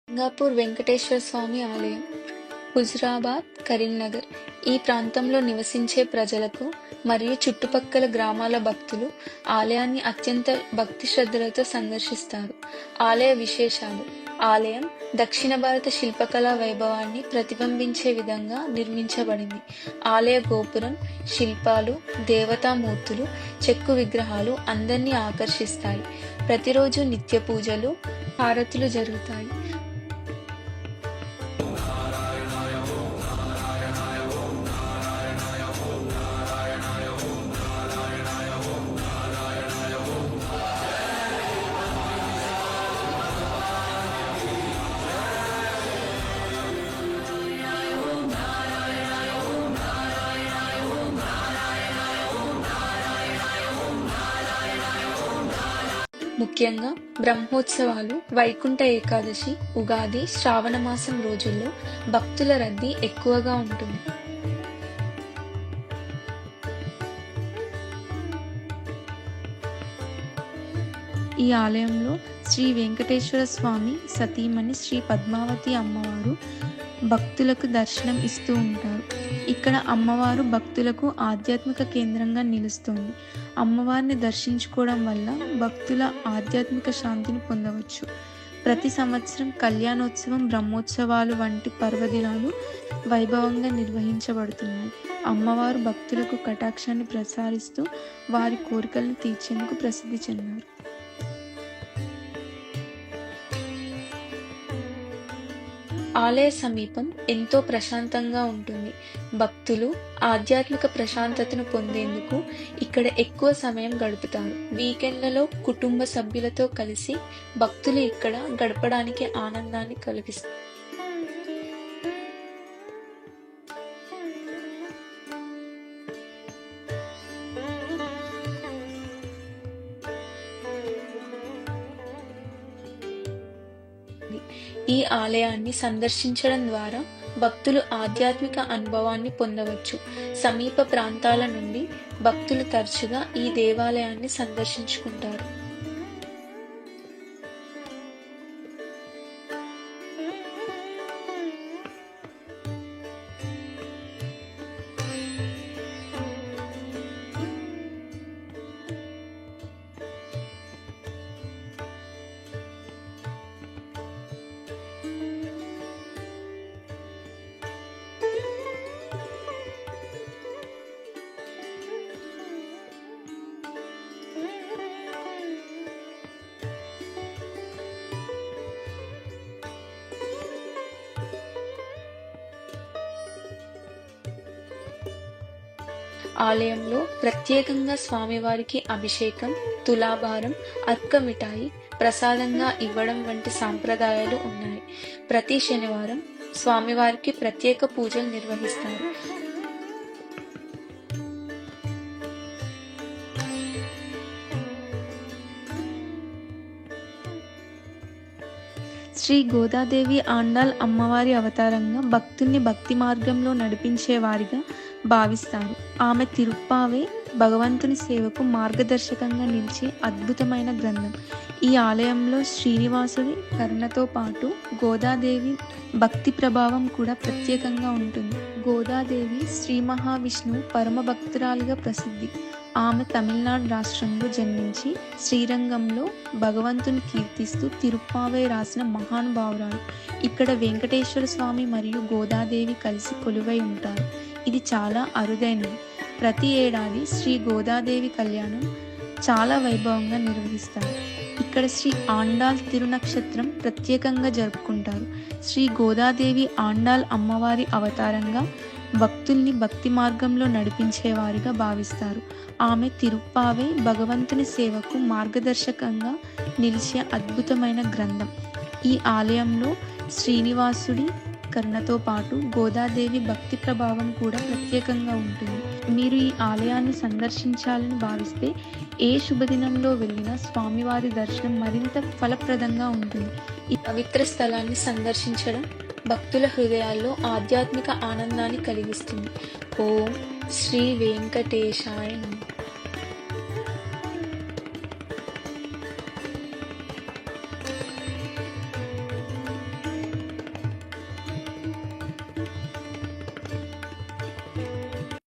సింగాపూర్ వెంకటేశ్వర స్వామి ఆలయం, హుజురాబాద్, కరీంనగర్. ఈ ప్రాంతంలో నివసించే ప్రజలకు మరియు చుట్టుపక్కల గ్రామాల భక్తులు ఆలయాన్ని అత్యంత భక్తి శ్రద్ధలతో సందర్శిస్తారు. ఆలయ విశేషాలు: ఆలయం దక్షిణ భారత శిల్పకళా వైభవాన్ని ప్రతిబింబించే విధంగా నిర్మించబడింది. ఆలయ గోపురం, శిల్పాలు, దేవతామూర్తులు, చెక్కు విగ్రహాలు అందరినీ ఆకర్షిస్తాయి. ప్రతిరోజు నిత్య పూజలు, హారతులు జరుగుతాయి. ముఖ్యంగా బ్రహ్మోత్సవాలు, వైకుంఠ ఏకాదశి, ఉగాది, శ్రావణ మాసం రోజుల్లో భక్తుల రద్దీ ఎక్కువగా ఉంటుంది. ఈ ఆలయంలో శ్రీ వెంకటేశ్వర స్వామి సతీమణి శ్రీ పద్మావతి అమ్మవారు భక్తులకు దర్శనం ఇస్తూ ఉంటారు. ఇక్కడ అమ్మవారు భక్తులకు ఆధ్యాత్మిక కేంద్రంగా నిలుస్తోంది. అమ్మవారిని దర్శించుకోవడం వల్ల భక్తుల ఆధ్యాత్మిక శాంతిని పొందవచ్చు. ప్రతి సంవత్సరం కళ్యాణోత్సవం, బ్రహ్మోత్సవాలు వంటి పర్వదినాలు వైభవంగా నిర్వహించబడుతున్నాయి. అమ్మవారు భక్తులకు కటాక్షాన్ని ప్రసారిస్తూ వారి కోరికలను తీర్చేందుకు ప్రసిద్ధి చెందారు. ఆలయ సమీపం ఎంతో ప్రశాంతంగా ఉంటుంది. భక్తులు ఆధ్యాత్మిక ప్రశాంతతను పొందేందుకు ఇక్కడ ఎక్కువ సమయం గడుపుతారు. వీకెండ్లలో కుటుంబ సభ్యులతో కలిసి భక్తులు ఇక్కడ గడపడానికి ఆనందాన్ని కలిగిస్తారు. ఈ ఆలయాన్ని సందర్శించడం ద్వారా భక్తులు ఆధ్యాత్మిక అనుభవాన్ని పొందవచ్చు. సమీప ప్రాంతాల నుండి భక్తులు తరచుగా ఈ దేవాలయాన్ని సందర్శించుకుంటారు. ఆలయంలో ప్రత్యేకంగా స్వామివారికి అభిషేకం, తులాభారం, అర్క మిఠాయి ప్రసాదంగా ఇవ్వడం వంటి సాంప్రదాయాలు ఉన్నాయి. ప్రతి శనివారం స్వామివారికి ప్రత్యేక పూజలు నిర్వహిస్తారు. శ్రీ గోదాదేవి ఆండాల్ అమ్మవారి అవతారంగా భక్తుల్ని భక్తి మార్గంలో నడిపించే వారిగా భావిస్తారు. ఆమె తిరుప్పావే భగవంతుని సేవకు మార్గదర్శకంగా నిలిచే అద్భుతమైన గ్రంథం. ఈ ఆలయంలో శ్రీనివాసుడి కరుణతో పాటు గోదాదేవి భక్తి ప్రభావం కూడా ప్రత్యేకంగా ఉంటుంది. గోదాదేవి శ్రీ మహావిష్ణువు పరమ భక్తురాలుగా ప్రసిద్ధి. ఆమె తమిళనాడు రాష్ట్రంలో జన్మించి శ్రీరంగంలో భగవంతుని కీర్తిస్తూ తిరుప్పావై రాసిన మహానుభావురాలు. ఇక్కడ వెంకటేశ్వర స్వామి మరియు గోదాదేవి కలిసి కొలువై ఉంటారు. ఇది చాలా అరుదైనది. ప్రతి ఏడాది శ్రీ గోదాదేవి కళ్యాణం చాలా వైభవంగా నిర్వహిస్తారు. ఇక్కడ శ్రీ ఆండాల్ తిరునక్షత్రం ప్రత్యేకంగా జరుపుకుంటారు. శ్రీ గోదాదేవి ఆండాల్ అమ్మవారి అవతారంగా భక్తుల్ని భక్తి మార్గంలో నడిపించేవారిగా భావిస్తారు. ఆమె తిరుప్పావై భగవంతుని సేవకు మార్గదర్శకంగా నిలిచే అద్భుతమైన గ్రంథం. ఈ ఆలయంలో శ్రీనివాసుడి కరుణతో పాటు గోదాదేవి భక్తి ప్రభావం కూడా ప్రత్యేకంగా ఉంటుంది. మీరు ఈ ఆలయాన్ని సందర్శించాలని భావిస్తే ఏ శుభదినంలో వెళ్ళినా స్వామివారి దర్శనం మరింత ఫలప్రదంగా ఉంటుంది. ఈ పవిత్ర స్థలాన్ని సందర్శించడం భక్తుల హృదయాల్లో ఆధ్యాత్మిక ఆనందాన్ని కలిగిస్తుంది. ఓం శ్రీ వెంకటేశాయ నమః.